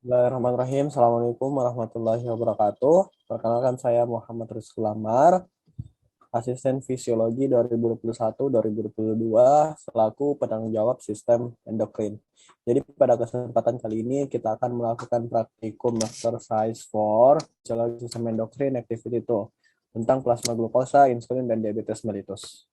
Bismillahirrahmanirrahim. Assalamualaikum warahmatullahi wabarakatuh. Perkenalkan saya Muhammad Rizky Lamar, asisten fisiologi 2021-2022 selaku penanggung jawab sistem endokrin. Jadi pada kesempatan kali ini kita akan melakukan praktikum exercise for fisiologi sistem endokrin activity 2 tentang plasma glukosa, insulin, dan diabetes mellitus.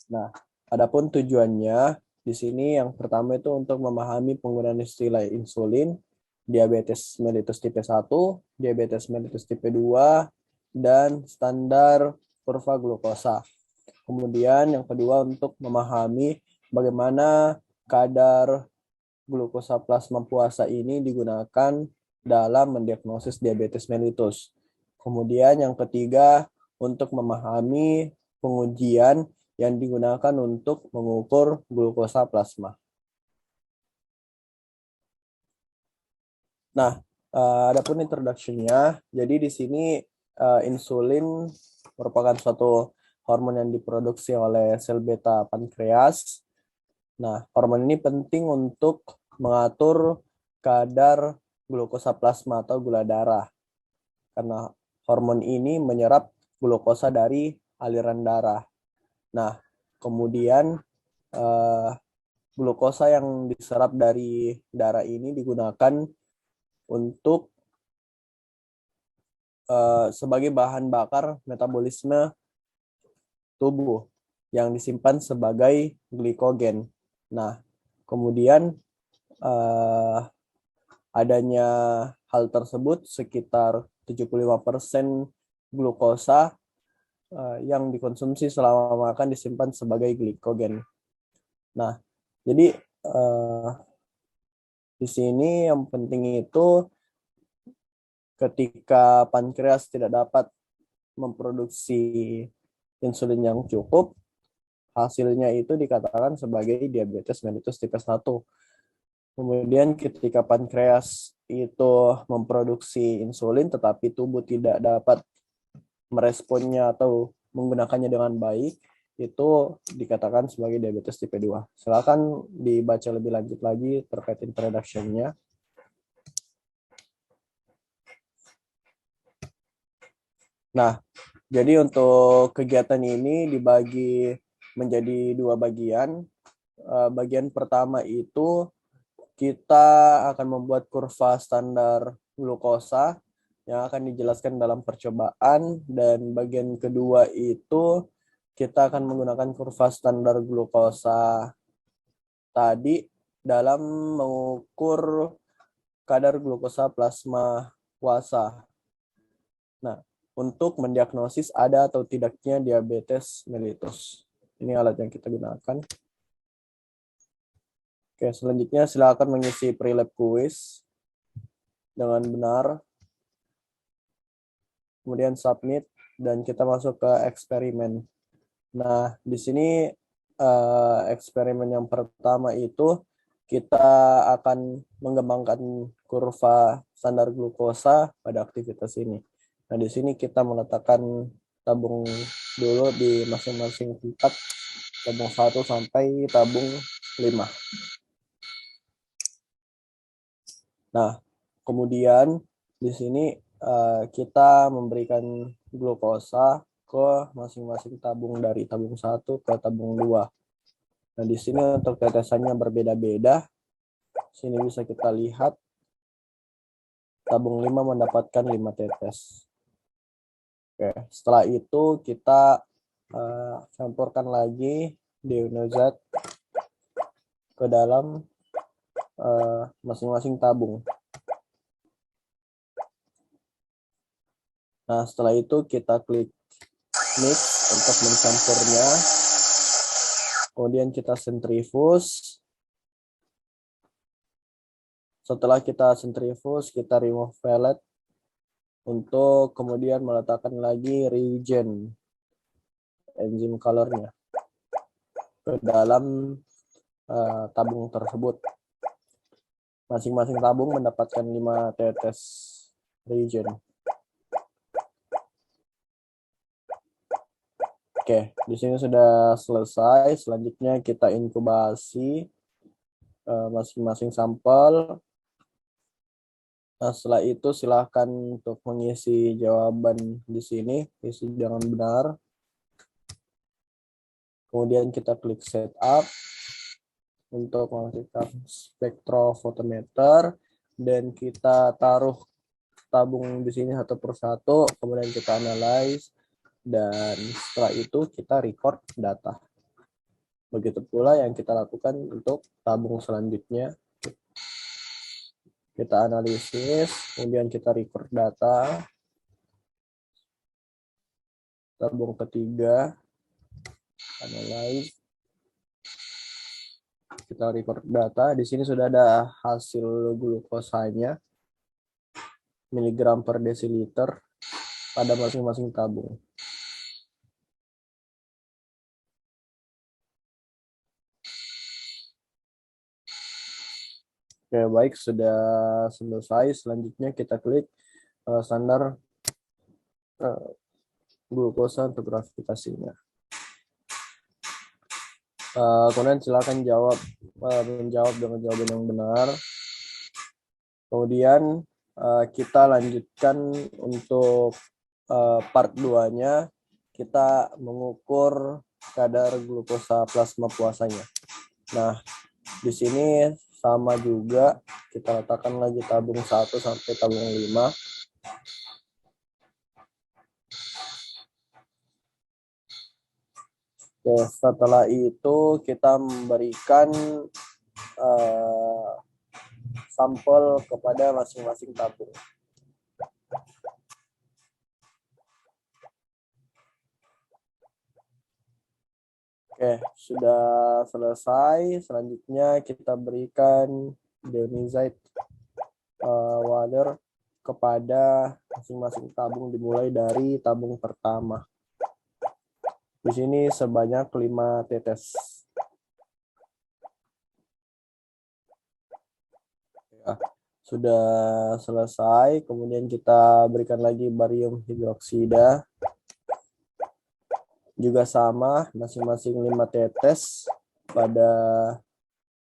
Nah, adapun tujuannya di sini yang pertama itu untuk memahami penggunaan istilah insulin, diabetes mellitus tipe 1, diabetes mellitus tipe 2, dan standar kurva glukosa. Kemudian yang kedua untuk memahami bagaimana kadar glukosa plasma puasa ini digunakan dalam mendiagnosis diabetes mellitus. Kemudian yang ketiga untuk memahami pengujian yang digunakan untuk mengukur glukosa plasma. Nah, adapun introduction-nya, jadi di sini insulin merupakan suatu hormon yang diproduksi oleh sel beta pankreas. Nah, hormon ini penting untuk mengatur kadar glukosa plasma atau gula darah. Karena hormon ini menyerap glukosa dari aliran darah. Nah, kemudian glukosa yang diserap dari darah ini digunakan untuk sebagai bahan bakar metabolisme tubuh yang disimpan sebagai glikogen. Nah, kemudian adanya hal tersebut sekitar 75% glukosa yang dikonsumsi selama makan disimpan sebagai glikogen. Nah, jadi di sini yang penting itu ketika pankreas tidak dapat memproduksi insulin yang cukup, hasilnya itu dikatakan sebagai diabetes mellitus tipe 1. Kemudian ketika pankreas itu memproduksi insulin tetapi tubuh tidak dapat meresponnya atau menggunakannya dengan baik, itu dikatakan sebagai diabetes tipe 2. Silakan dibaca lebih lanjut lagi terkait introduction-nya. Nah, jadi untuk kegiatan ini dibagi menjadi dua bagian. Bagian pertama itu kita akan membuat kurva standar glukosa yang akan dijelaskan dalam percobaan, dan bagian kedua itu kita akan menggunakan kurva standar glukosa tadi dalam mengukur kadar glukosa plasma puasa. Nah, untuk mendiagnosis ada atau tidaknya diabetes mellitus. Ini alat yang kita gunakan. Oke, selanjutnya silakan mengisi pre-lab quiz dengan benar. Kemudian submit dan kita masuk ke eksperimen. Nah, di sini eksperimen yang pertama itu kita akan mengembangkan kurva standar glukosa pada aktivitas ini. Nah, di sini kita meletakkan tabung dulu di masing-masing tempat, tabung 1 sampai tabung 5. Nah, kemudian di sini kita memberikan glukosa ke masing-masing tabung dari tabung 1 ke tabung 2. Nah, di sini untuk tetesannya berbeda-beda. Sini bisa kita lihat tabung 5 mendapatkan 5 tetes. Oke, setelah itu kita campurkan lagi deonozat ke dalam masing-masing tabung. Nah, setelah itu kita klik mix untuk mencampurnya. Kemudian kita sentrifus. Setelah kita sentrifus, kita remove pellet untuk kemudian meletakkan lagi reagent enzim colornya ke dalam tabung tersebut. Masing-masing tabung mendapatkan 5 tetes reagent. Oke, di sini sudah selesai. Selanjutnya kita inkubasi masing-masing sampel. Nah, setelah itu silahkan untuk mengisi jawaban di sini, isi dengan benar. Kemudian kita klik setup untuk mengaktifkan spektrofotometer dan kita taruh tabung di sini satu persatu, kemudian kita analyze dan setelah itu kita record data. Begitu pula yang kita lakukan untuk tabung selanjutnya. Kita analisis, kemudian kita record data. Tabung ketiga, analyze. Kita record data. Di sini sudah ada hasil glukosanya, miligram per desiliter pada masing-masing tabung. Oke, baik, sudah selesai. Selanjutnya kita klik standar glukosa untuk gratifikasinya. Kemudian silakan menjawab dengan jawaban yang benar. Kemudian kita lanjutkan untuk part 2-nya, kita mengukur kadar glukosa plasma puasanya. Nah, di sini sama juga, kita letakkan lagi tabung 1 sampai tabung 5. Oke, setelah itu kita memberikan sampel kepada masing-masing tabung. Oke, sudah selesai. Selanjutnya kita berikan deionized water kepada masing-masing tabung dimulai dari tabung pertama. Di sini sebanyak 5 tetes. Ya, sudah selesai. Kemudian kita berikan lagi barium hidroksida. Juga sama, masing-masing 5 tetes pada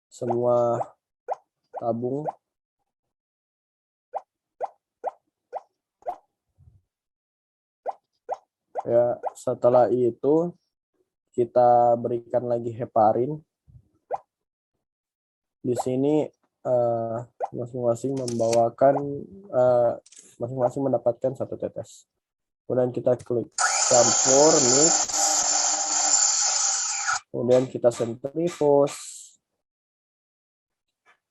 semua tabung. Ya, setelah itu kita berikan lagi heparin. Di sini masing-masing masing-masing mendapatkan 1 tetes. Kemudian kita klik campur, mix. Kemudian kita sentrifus.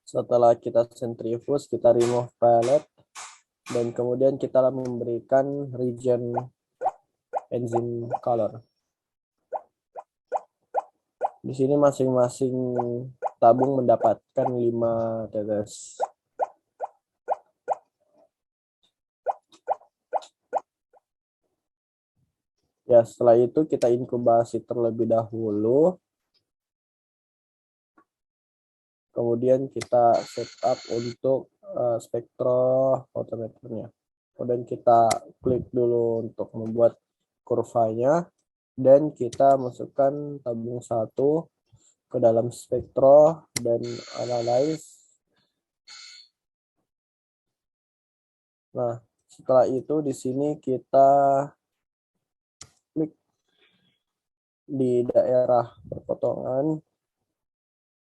Setelah kita sentrifus, kita remove pellet. Dan kemudian kita memberikan region enzyme color. Di sini masing-masing tabung mendapatkan 5 tetes. Ya, setelah itu kita inkubasi terlebih dahulu. Kemudian kita setup untuk spektrofotometernya. Kemudian kita klik dulu untuk membuat kurvanya. Dan kita masukkan tabung 1 ke dalam spektro dan analyze. Nah, setelah itu di sini kita klik di daerah perpotongan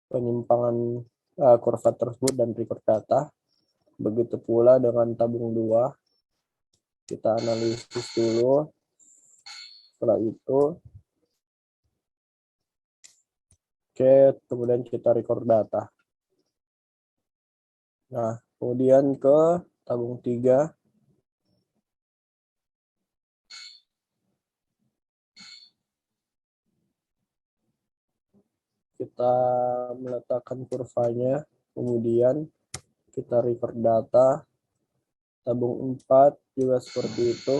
penyimpangan kurva tersebut dan record data. Begitu pula dengan tabung 2. Kita analisis dulu. Setelah itu, oke, kemudian kita record data. Nah, kemudian ke tabung 3. Kita meletakkan kurvanya, kemudian kita record data. Tabung 4 juga seperti itu.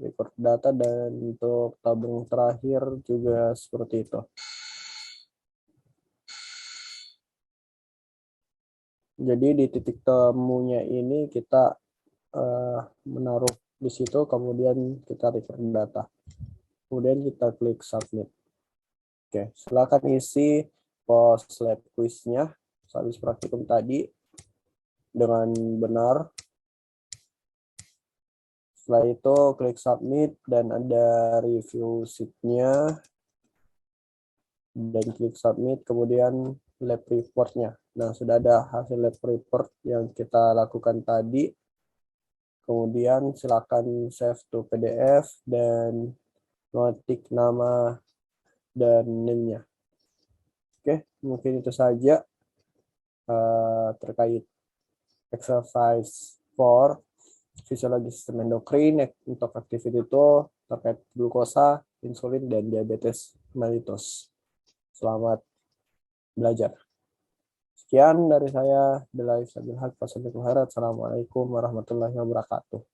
Record data, dan untuk tabung terakhir juga seperti itu. Jadi di titik temunya ini kita menaruh di situ, kemudian kita record data. Kemudian kita klik submit. Oke, silakan isi post lab quiz-nya. habis praktikum tadi dengan benar. Setelah itu klik submit dan ada review sheet-nya dan klik submit, kemudian lab report-nya. Nah, sudah ada hasil lab report yang kita lakukan tadi. Kemudian silakan save to PDF dan ngetik nama dan name-nya. Oke, mungkin itu saja terkait exercise 4 fisiologi sistem endokrin. Untuk activity itu terkait glukosa, insulin, dan diabetes mellitus. Selamat belajar. Sekian dari saya. Assalamualaikum warahmatullahi wabarakatuh.